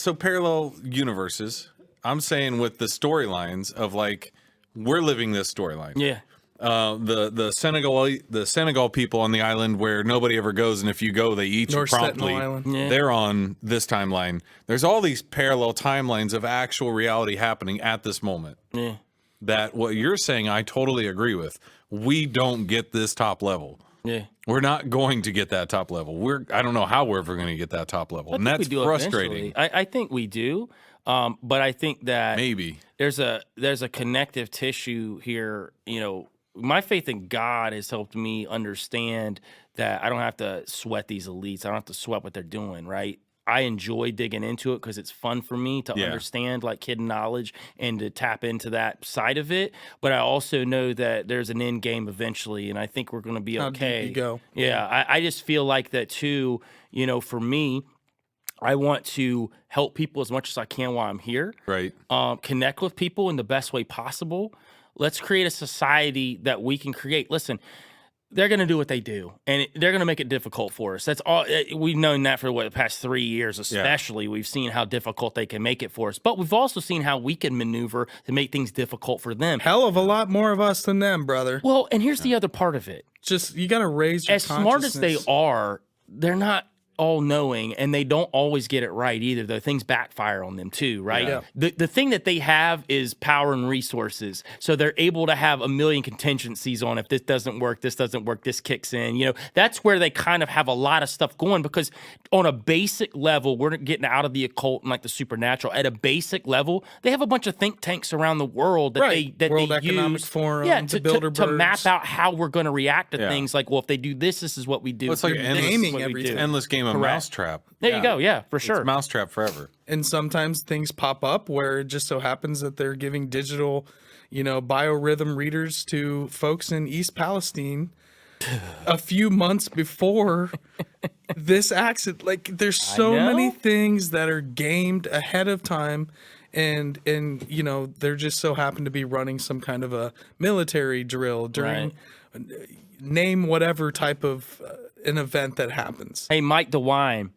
So parallel universes. I'm saying with the storylines of like we're living this storyline. Yeah. The Senegal people on the island where nobody ever goes, and if you go, they eat you promptly. Yeah. They're on this timeline. There's all these parallel timelines of actual reality happening at this moment. Yeah. That what you're saying, I totally agree with. We don't get this top level. Yeah. We're not going to get that top level. I don't know how we're ever going to get that top level, and that's frustrating. I think we do, but I think that maybe there's a connective tissue here. You know, my faith in God has helped me understand that I don't have to sweat these elites. I don't have to sweat what they're doing. Right. I enjoy digging into it because it's fun for me to understand like hidden knowledge and to tap into that side of it. But I also know that there's an end game eventually, and I think we're going to be okay. How deep you go. Yeah, I just feel like that too. You know, for me, I want to help people as much as I can while I'm here. Right. Connect with people in the best way possible. Let's create a society that we can create. Listen, they're going to do what they do, and they're going to make it difficult for us. That's all. We've known that for the past 3 years, especially. Yeah. We've seen how difficult they can make it for us, but we've also seen how we can maneuver to make things difficult for them. Hell of a lot more of us than them, brother. Well, and here's the other part of it. Just, you got to raise your as smart as they are, they're not all-knowing, and they don't always get it right either, though. Things backfire on them too, right? Yeah. The thing that they have is power and resources, so they're able to have a million contingencies on if this doesn't work, this kicks in. You know, that's where they kind of have a lot of stuff going, because on a basic level, we're getting out of the occult and like the supernatural. At a basic level, they have a bunch of think tanks around the world that World they Economic use, Forum, to map out how we're going to react to things. Like, well, if they do this, this is what we do. Well, it's like endless game of Mousetrap. There you go. Yeah, for sure. It's Mousetrap forever. And sometimes things pop up where it just so happens that they're giving digital, biorhythm readers to folks in East Palestine a few months before this accident. Like, there's so many things that are gamed ahead of time. And they're just so happen to be running some kind of a military drill during name whatever type of an event that happens. Hey, Mike DeWine.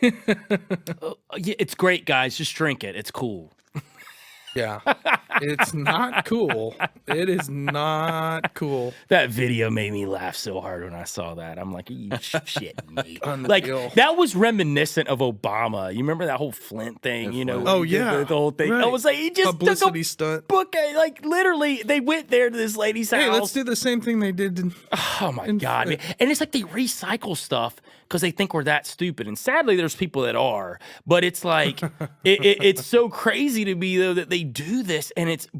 It's great, guys. Just drink it. It's cool. Yeah. It's not cool. It is not cool. That video made me laugh so hard when I saw that. I'm like, you shit me. Unreal. Like, that was reminiscent of Obama. You remember that whole Flint thing, Oh, yeah. The whole thing. Right. I was like, he just publicity took a stunt. book. Like, literally, they went there to this lady's house. Hey, let's do the same thing they did. Oh, my God. Man. And it's like they recycle stuff because they think we're that stupid. And sadly, there's people that are. But it's like, it's so crazy to me, though, that they do this.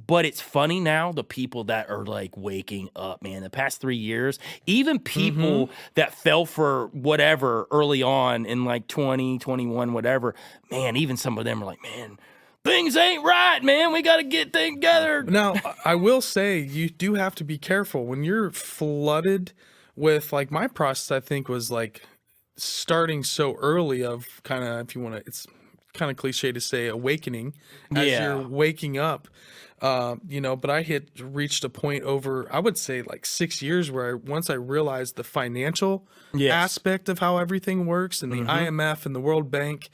But it's funny now, the people that are like waking up, man. The past 3 years, even people that fell for whatever early on in like 20, 21, whatever, man, even some of them are like, man, things ain't right, man. We got to get things together. Now, I will say, you do have to be careful when you're flooded with, like, my process, I think, was like starting so early of kind of, if you want to, it's kind of cliche to say awakening as you're waking up, but I had reached a point over, I would say, like 6 years where once I realized the financial aspect of how everything works and the IMF and the World Bank,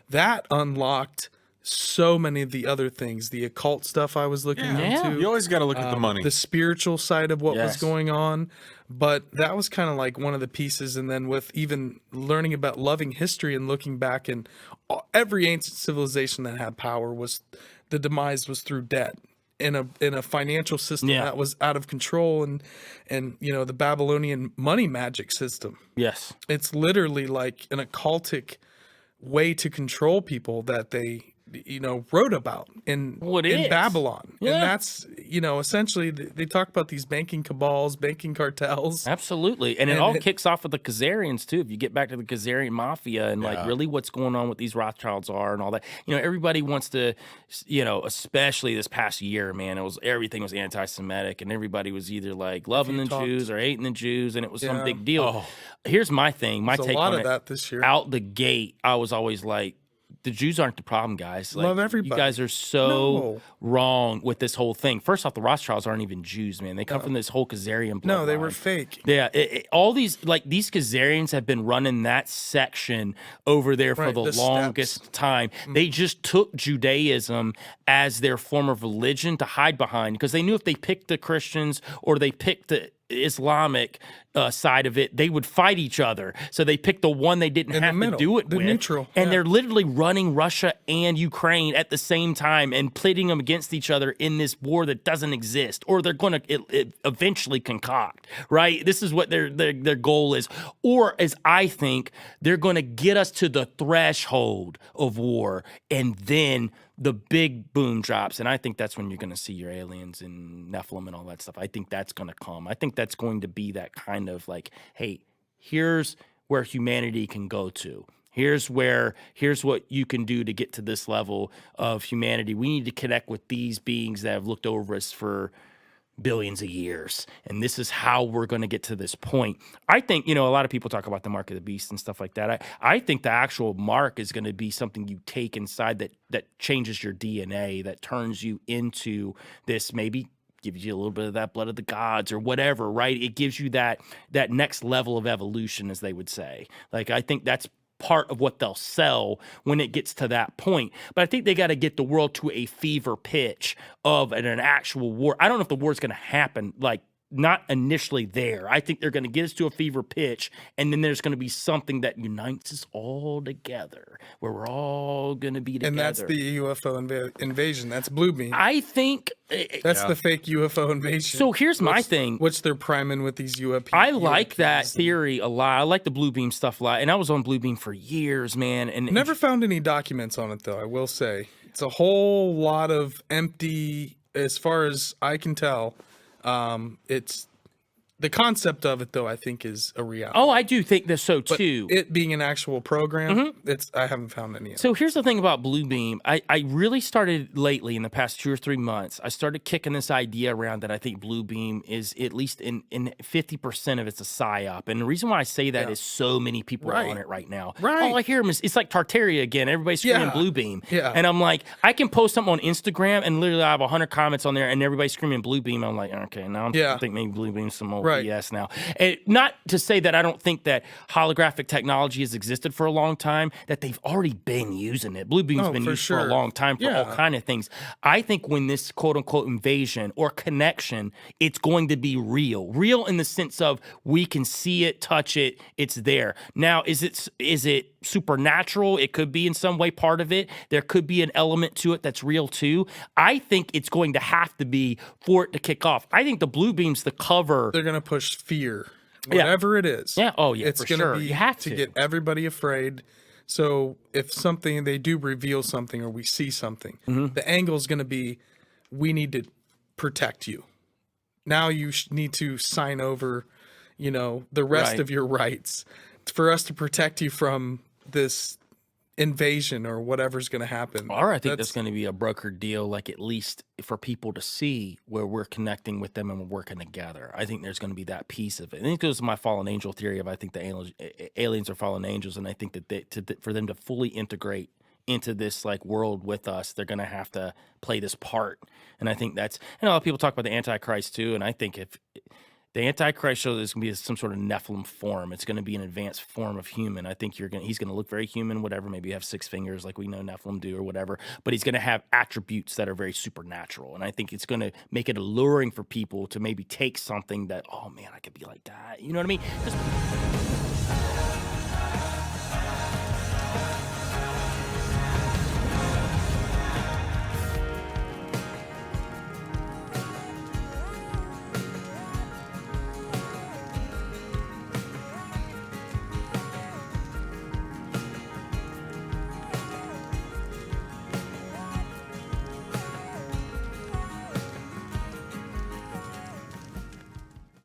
that unlocked so many of the other things, the occult stuff I was looking into. You always got to look at the money. The spiritual side of what was going on. But that was kind of like one of the pieces. And then with even learning about loving history and looking back, and every ancient civilization that had power the demise was through debt in a financial system that was out of control. And the Babylonian money magic system. Yes. It's literally like an occultic way to control people that they wrote about in Babylon. And that's, essentially they talk about these banking cabals, banking cartels. Absolutely. And it all kicks off with the Khazarians too. If you get back to the Khazarian mafia and like really what's going on with these Rothschilds are and all that, everybody wants to, especially this past year, man, everything was anti-Semitic and everybody was either like loving the Jews or hating the Jews. And it was some big deal. Here's my thing, my take on it. That this year. Out the gate, I was always like, the Jews aren't the problem, guys. Like, Love everybody. You guys are so No. wrong with this whole thing. First off, the Rothschilds aren't even Jews, man. They come from this whole Khazarian bloodline. No, they were fake. Yeah, all these Khazarians have been running that section over there for Right, the the longest time. They just took Judaism as their form of religion to hide behind because they knew if they picked the Christians or they picked the Islamic side of it, they would fight each other. So they picked the one they didn't In the have middle, to do it the with. neutral, And yeah. they're literally running Russia and Ukraine at the same time and pitting them against each other in this war that doesn't exist, or they're going to eventually concoct, right? This is what their goal is. Or as I think, they're going to get us to the threshold of war, and then the big boom drops, and I think that's when you're going to see your aliens and Nephilim and all that stuff. I think that's going to come. I think that's going to be that kind of like, hey, here's where humanity can go to. Here's what you can do to get to this level of humanity. We need to connect with these beings that have looked over us for billions of years, and this is how we're going to get to this point. I think, a lot of people talk about the mark of the beast and stuff like that. I think the actual mark is going to be something you take inside that changes your DNA, that turns you into this, maybe gives you a little bit of that blood of the gods or whatever, right? It gives you that next level of evolution, as they would say. Like, I think that's part of what they'll sell when it gets to that point. But I think they got to get the world to a fever pitch of an actual war. I don't know if the war's going to happen, like, not initially there. I think they're going to get us to a fever pitch, and then there's going to be something that unites us all together, where we're all going to be together. And that's the UFO invasion. That's Bluebeam. I think That's the fake UFO invasion. so. Here's my thing. Which they're priming with these UFOs. I like that theory a lot. I like the Bluebeam stuff a lot, and I was on Bluebeam for years, man. And Never found any documents on it, though, I will say. It's a whole lot of empty, as far as I can tell. It's the concept of it, though, I think is a reality. Oh, I do think that so too. It being an actual program, I haven't found any. So here's the thing about Bluebeam. I really started lately in the past 2 or 3 months. I started kicking this idea around that I think Bluebeam is at least in 50% of it's a psyop. And the reason why I say that is so many people are on it right now. Right. All I hear is it's like Tartaria again. Everybody's screaming Bluebeam. Yeah. And I'm like, I can post something on Instagram and literally I have 100 comments on there and everybody's screaming Bluebeam. I'm like, okay, now I think maybe Bluebeam's some old BS now. And not to say that I don't think that holographic technology has existed for a long time, that they've already been using it. Bluebeam's been used for a long time for all kind of things. I think when this quote unquote invasion or connection, it's going to be real. Real in the sense of we can see it, touch it, it's there. Now, is it supernatural? It could be in some way part of it. There could be an element to it that's real too. I think it's going to have to be for it to kick off. I think the Bluebeam's the cover. They're going to push fear, whatever it is. Yeah. Oh, yeah. It's for going sure. to be You have to get everybody afraid. So if they do reveal something or we see something, the angle is going to be, we need to protect you. Now you need to sign over, the rest of your rights for us to protect you from this invasion or whatever's going to happen. Or I think that's going to be a brokered deal, like at least for people to see where we're connecting with them and we're working together. I think there's going to be that piece of it. And it goes to my fallen angel theory of I think the aliens are fallen angels, and I think that for them to fully integrate into this like world with us, they're going to have to play this part. And I think that's, a lot of people talk about the Antichrist too, and I think if the Antichrist shows is going to be some sort of Nephilim form. It's going to be an advanced form of human. I think he's going to look very human, whatever. Maybe have 6 fingers like we know Nephilim do or whatever. But he's going to have attributes that are very supernatural. And I think it's going to make it alluring for people to maybe take something that, oh man, I could be like that. You know what I mean?